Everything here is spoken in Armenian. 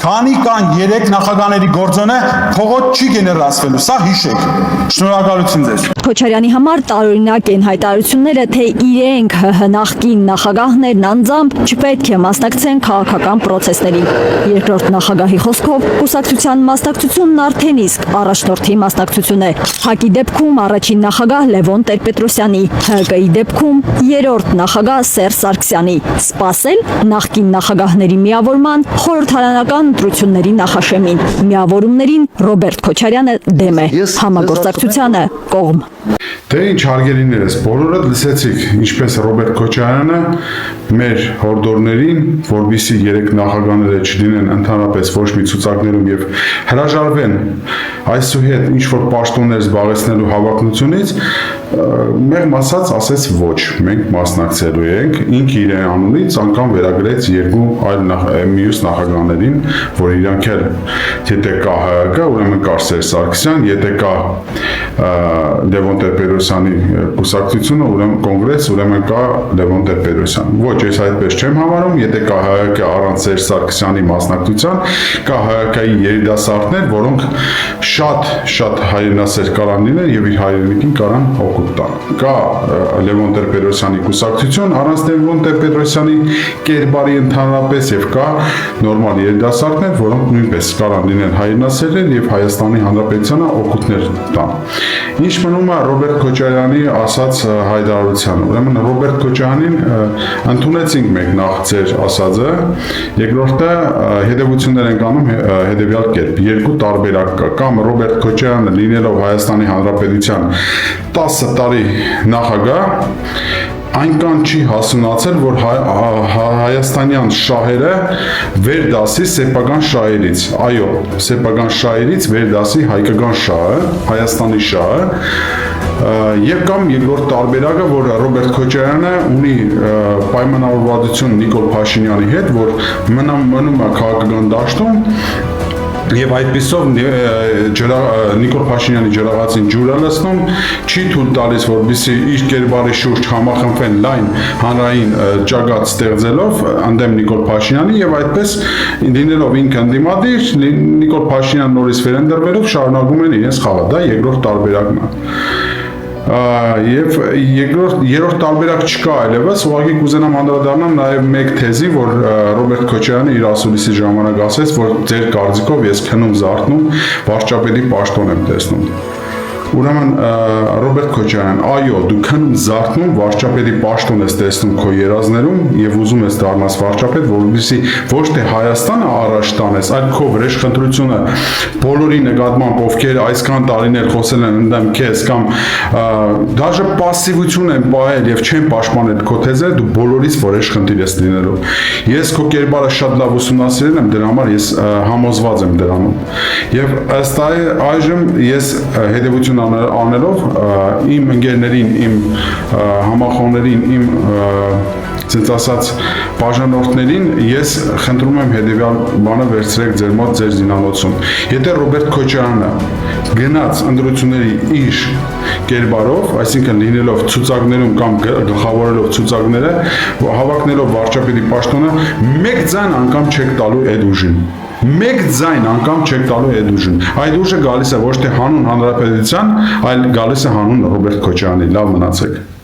քանի կան 3 նախագահների գործոնը փողոց չի գեներացվելու, սա հիշեք։ Շնորհակալություն ձեզ։ Քոչարյանի համար տարօրինակ են հայտարարությունները, թե իրենք ՀՀ նախկին նախագահներն անձամբ չպետք է մասնակցեն քաղաքական պրոցեսներին։ Երկրորդ նախագահի խոսքով կուսակցության մասնակցությունն արդեն իսկ առաջնորդի մասնակցություն է։ ՀԱԿ-ի դեպքում առաջին նախագահ Լևոն Տեր-Պետրոսյանի, ՀԿ-ի դեպքում երրորդ նախագահ Սերժ Սարգսյանի։ Սպասել նախկին նախագահների միավորման խորհրդարանական ընտրությունների նախաշեմին։ Միավորումներին Ռոբերտ Քոչարյանը դեմ է, համագործակցությանը կողմ։ Դե ինչ հարգելիներս, բոլորդ լսեցիք, ինչպես Ռոբերտ Քոչարյանը մեր հորդորներին, որպեսզի 3 նախագահները չլինեն ընդհանրապես ոչ մի ցուցակներում եւ հրաժարվեն այսուհետ ինչ որ պաշտոններ զբաղեցնելու հավակնությունից, մեղմ ասած ոչ, մենք մասնակցելու ենք, ինքը իրեն անունից անգամ վերագրեց 2 այլ մյուս նախագահներին, որ իրանք էլ եթե կա ՀՀԿ, ուրեմն կա Սերժ Սարգսյան, եթե կա Լևոն Տեր-Պետրոսյանի կուսակցությունը, ուրեմն կոնգրես, ուրեմն կա Լևոն Տեր-Պետրոսյան։ Ոչ, ես այդպես չեմ համարում, եթե կա ՀՀԿ առանց Սերժ Սարգսյանի մասնակցության, կա ՀՀԿ-ի երիտասարդներ, որոնք շատ հայրենասեր կարան լինեն եւ իր հայրենիքին կարան օգուտ տան։ Կա Լևոն Տեր-Պետրոսյանի կուսակցություն, առանց Լևոն Տեր-Պետրոսյանի կերպարի ընդհանրապես եւ կա նորմալ երիտասարդներ, որոնք նույնպես կարան լինեն հայրենասերներ եւ Հայաստանի Հանրապետությանը օգուտներ տան։ Ինչ մնում է Ռոբերտ Քոչարյանի ասած հայտարարությանը։ Ուրեմն Ռոբերտ Քոչարյանին ընդունեցինք մենք նախ ձեր ասածը, երկրորդը հետևություններ ենք անում հետևյալ կերպ։ 2 տարբերակ կա։ Կամ Ռոբերտ Քոչարյանը լինելով Հայաստանի Հանրապետության 10 տարի նախագահ, այնքան չի հասունացել, որ հայաստանյան շահերը վերդասի սեփական շահերից։ Այո, սեփական շահերից վերդասի հայկական շահը, Հայաստանի շահը։ Եվ կամ երկրորդ տարբերակը, որ Ռոբերտ Քոչարյանը ունի պայմանավորվածություն Նիկոլ Փաշինյանի հետ, որ մնում է քաղաքական դաշտում եւ այդպիսով Նիկոլ Փաշինյանի ջրաղացին ջուրը լցնում, չի թույլ տալիս, որպեսզի իր կերպարի շուրջ համախմբվեն լայն հանրային ճակատ ստեղծելով ընդդեմ Նիկոլ Փաշինյանի եւ այդպես լինելով ինքը ընդդիմադիր, Նիկոլ Փաշինյանը նորից վերընտրվելով շարունակում են իրենց խաղը։ Դա երկրորդ տարբերակն է։ Եվ երրորդ տարբերակ չկա այլևս, ուղղակի կուզենամ անդրադառնամ նաև մեկ թեզի, որ Ռոբերտ Քոչարյանը իր ասուլիսի ժամանակ ասեց, որ ձեր կարծիքով ես քնում զարթնում վարչապետի պաշտոն եմ տեսնում։ Ուրեմն Ռոբերտ Քոչարյան, այո, դու քնում զարթնում վարչապետի պաշտոն ես տեսնում քո երազներում եւ ուզում ես դառնաս վարչապետ, որովհետեւ ոչ թե Հայաստանը առաջ տանես, այլ քո վրեժխնդրությունը բոլորի նկատմամբ, ովքեր այսքան տարիներ խոսել են ընդդեմ քեզ կամ դաժե пассивություն են պահել եւ չեն պաշտպանել քո թեզերը, դու բոլորից վրեժխնդիր ես լինելու։ Ես քո կերպարը շատ լավ ուսումնասիրել եմ, դրա համար ես համոզված եմ դրանում։ Եվ ըստ այժմ ես հետևություն անելով իմ ընկերներին, իմ համախոհներին, իմ ցենց ասած բաժանորդներին ես խնդրում եմ հետևյալ բանը վերցրեք ձեր մոտ ձեր զինանոցում։ Եթե Ռոբերտ Քոչարյանը գնաց ընտրությունների իր կերպարով, այսինքն լինելով ցուցակներում կամ գլխավորելով ցուցակները, հավակնելով վարչապետի պաշտոնը, մեկ ձայն անգամ չեք տալու այդ ուժին։ Մեկ ձայն անգամ չեք տալու այդ ուժին։ Այդ ուժը գալիս է ոչ թե հանուն հանրապետության, այլ գալիս է հանուն Ռոբերտ Քոչարյանի։ Լավ մնացեք։